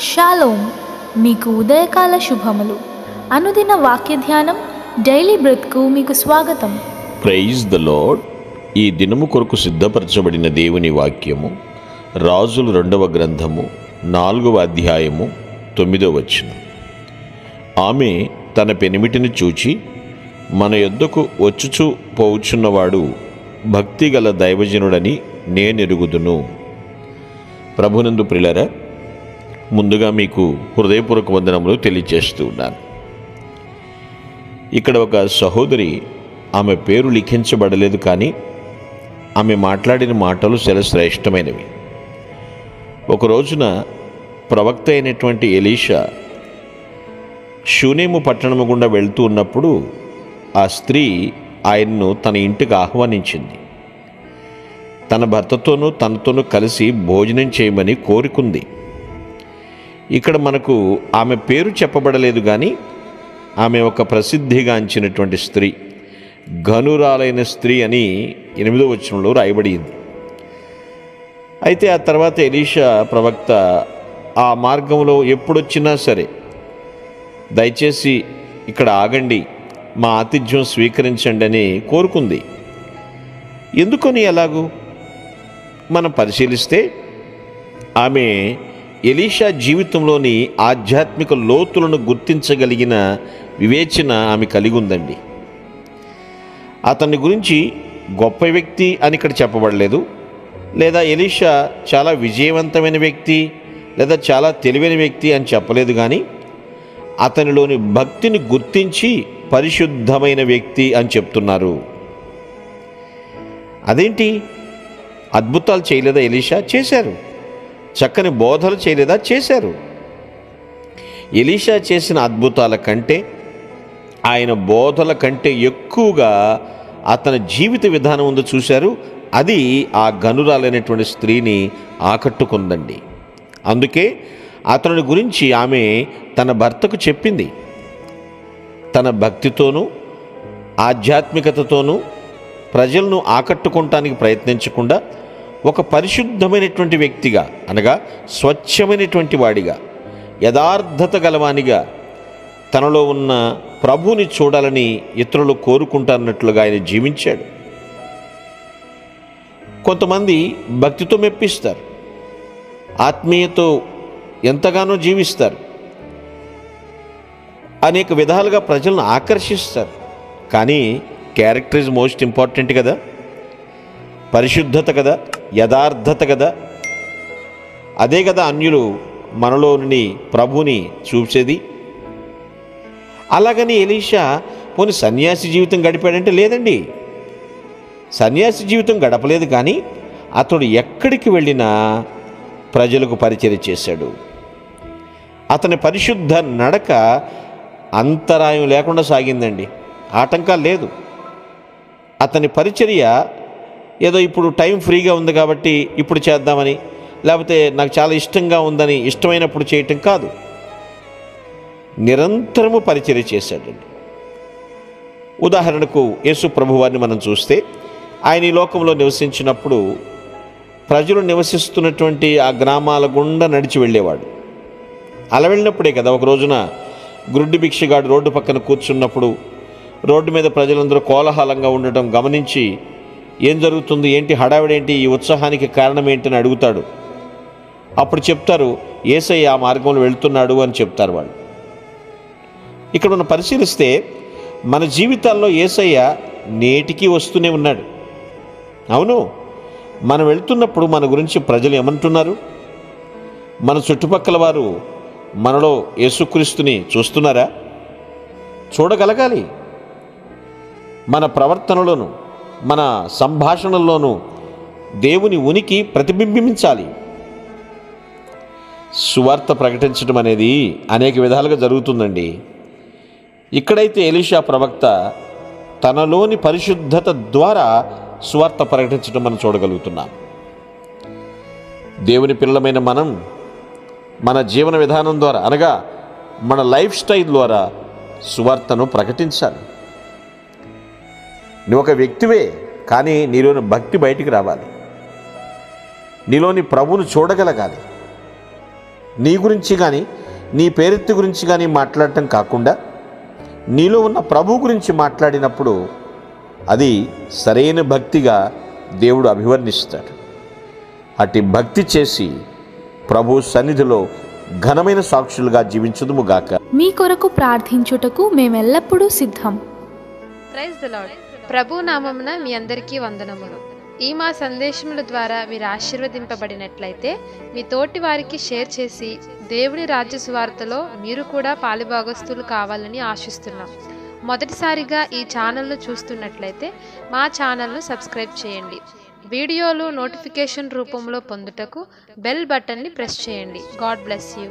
Shalom, మీకు ఉదయకాల శుభములు. అనుదిన వాక్య ధ్యానం డైలీ బ్రెత్కు మీకు స్వాగతం. Praise the Lord. ఈ దినము కొరకు సిద్ధపరచబడిన దేవుని వాక్యము రాజులు 2వ గ్రంథము 4వ అధ్యాయము 9వ వచనం. ఆమె తన పెనిమిటిని చూచి, మన యొద్దకు వచ్చుచూ పోవుచున్నవాడు భక్తిగల దైవజనుడని నేనెరుగుదును. ప్రభునందు ప్రియులారా, ముందుగా మీకు హృదయపూర్వక వందనములు తెలియజేస్తూ ఉన్నాను. ఇక్కడ ఒక సహోదరి, ఆమె పేరు లిఖించబడలేదు, కానీ ఆమె మాట్లాడిన మాటలు చాలా శ్రేష్టమైనవి. ఒక రోజున ప్రవక్త అయినటువంటి ఎలీషా షూనేము పట్టణము గుండా వెళ్తూ ఉన్నప్పుడు ఆ స్త్రీ ఆయన్ను తన ఇంటికి ఆహ్వానించింది. తన భర్తతోనూ తనతోనూ కలిసి భోజనం చేయమని కోరుకుంది. ఇక్కడ మనకు ఆమె పేరు చెప్పబడలేదు, కానీ ఆమె ఒక ప్రసిద్ధిగాంచినటువంటి స్త్రీ, ఘనురాలైన స్త్రీ అని 8వ వచనంలో రాయబడింది. అయితే ఆ తర్వాత ఎలీషా ప్రవక్త ఆ మార్గంలో ఎప్పుడొచ్చినా సరే, దయచేసి ఇక్కడ ఆగండి, మా ఆతిథ్యం స్వీకరించండి అని కోరుకుంది. ఎందుకని ఎలాగూ మనం పరిశీలిస్తే, ఆమె ఎలీషా జీవితంలోని ఆధ్యాత్మిక లోతులను గుర్తించగలిగిన వివేచన ఆమె కలిగి ఉందండి. అతని గురించి గొప్ప వ్యక్తి అని ఇక్కడ చెప్పబడలేదు, లేదా ఎలీషా చాలా విజయవంతమైన వ్యక్తి లేదా చాలా తెలివైన వ్యక్తి అని చెప్పలేదు, కానీ అతనిలోని భక్తిని గుర్తించి పరిశుద్ధమైన వ్యక్తి అని చెప్తున్నారు. అదేంటి, అద్భుతాలు చేయలేదా ఎలీషా? చేశారు. చక్కని బోధలు చేయలేదా? చేశారు. ఎలీషా చేసిన అద్భుతాల కంటే, ఆయన బోధల కంటే ఎక్కువగా అతని జీవిత విధానం ఉందో చూశారు. అది ఆ గనురాలైనటువంటి స్త్రీని ఆకట్టుకుందండి. అందుకే అతని గురించి ఆమె తన భర్తకు చెప్పింది. తన భక్తితోనూ ఆధ్యాత్మికతతోనూ ప్రజలను ఆకట్టుకోవటానికి ప్రయత్నించకుండా, ఒక పరిశుద్ధమైనటువంటి వ్యక్తిగా, అనగా స్వచ్ఛమైనటువంటి వాడిగా, యథార్థత గలవానిగా, తనలో ఉన్న ప్రభువుని చూడాలని ఇతరులు కోరుకుంటున్నట్లుగా ఆయన జీవించాడు. కొంతమంది భక్తితో మెప్పిస్తారు, ఆత్మీయతో ఎంతగానో జీవిస్తారు, అనేక విధాలుగా ప్రజలను ఆకర్షిస్తారు. కానీ క్యారెక్టర్ ఈజ్ మోస్ట్ ఇంపార్టెంట్ కదా, పరిశుద్ధత కదా, యథార్థత కదా. అదే కదా అన్యులు మనలోని ప్రభుని చూసేది. అలాగని ఎలీషా పోనీ సన్యాసి జీవితం గడిపాడంటే లేదండి, సన్యాసి జీవితం గడపలేదు, కానీ అతడు ఎక్కడికి వెళ్ళినా ప్రజలకు పరిచర్య చేశాడు. అతని పరిశుద్ధ నడక అంతరాయం లేకుండా సాగిందండి, ఆటంకాలు లేదు. అతని పరిచర్య ఏదో ఇప్పుడు టైం ఫ్రీగా ఉంది కాబట్టి ఇప్పుడు చేద్దామని, లేకపోతే నాకు చాలా ఇష్టంగా ఉందని ఇష్టమైనప్పుడు చేయటం కాదు, నిరంతరము పరిచర్య చేశాడండి. ఉదాహరణకు యేసు ప్రభువారిని మనం చూస్తే, ఆయన ఈ లోకంలో నివసించినప్పుడు ప్రజలు నివసిస్తున్నటువంటి ఆ గ్రామాల గుండా నడిచి వెళ్ళేవాడు. అలా వెళ్ళినప్పుడే కదా ఒక రోజున గుడ్డి భిక్షగాడు రోడ్డు పక్కన కూర్చున్నప్పుడు రోడ్డు మీద ప్రజలందరూ కోలాహలంగా ఉండటం గమనించి, ఏం జరుగుతుంది, ఏంటి హడావిడేంటి, ఈ ఉత్సాహానికి కారణం ఏంటని అడుగుతాడు. అప్పుడు చెప్తారు, యేసయ్య ఆ మార్గంలో వెళ్తున్నాడు అని చెప్తారు వాళ్ళు. ఇక్కడ మనం పరిశీలిస్తే మన జీవితాల్లో యేసయ్య నేటికి వస్తూనే ఉన్నాడు. అవును, మనం వెళ్తున్నప్పుడు మన గురించి ప్రజలు ఏమంటున్నారు? మన చుట్టుపక్కల వారు మనలో యేసుక్రీస్తుని చూస్తున్నారా? చూడగలగాలి. మన ప్రవర్తనలోను మన సంభాషణల్లోనూ దేవుని ఉనికి ప్రతిబింబించాలి. సువార్త ప్రకటించడం అనేది అనేక విధాలుగా జరుగుతుందండి. ఇక్కడైతే ఎలీషా ప్రవక్త తనలోని పరిశుద్ధత ద్వారా సువార్త ప్రకటించడం మనం చూడగలుగుతున్నాం. దేవుని పిల్లలమైన మనం మన జీవన విధానం ద్వారా, అనగా మన లైఫ్ స్టైల్ ద్వారా సువార్తను ప్రకటించాలి. నువ్వు ఒక వ్యక్తివే, కానీ నీలోని భక్తి బయటికి రావాలి. నీలోని ప్రభువును చూడగలగాలి. నీ గురించి కానీ నీ పేరెత్తి గురించి కానీ మాట్లాడటం కాకుండా నీలో ఉన్న ప్రభు గురించి మాట్లాడినప్పుడు అది సరైన భక్తిగా దేవుడు అభివర్ణిస్తాడు. అట్టి భక్తి చేసి ప్రభు సన్నిధిలో ఘనమైన సాక్షులుగా జీవించుదుముగాక. మీ కొరకు ప్రార్థించుటకు మేమెల్లప్పుడూ సిద్ధం. Praise the lord. ప్రభు నామమున మీ అందరికీ వందనములు. ఈ మా సందేశముల ద్వారా మీరు ఆశీర్వదింపబడినట్లయితే మీ తోటి వారికి షేర్ చేసి దేవుని రాజ్య సువార్తలో మీరు కూడా పాలుభాగస్తులు కావాలని ఆశిస్తున్నాం. మొదటిసారిగా ఈ ఛానల్ను చూస్తున్నట్లయితే మా ఛానల్ను సబ్స్క్రైబ్ చేయండి. వీడియోలు నోటిఫికేషన్ రూపంలో పొందుటకు బెల్ బటన్ని ప్రెస్ చేయండి. God bless you.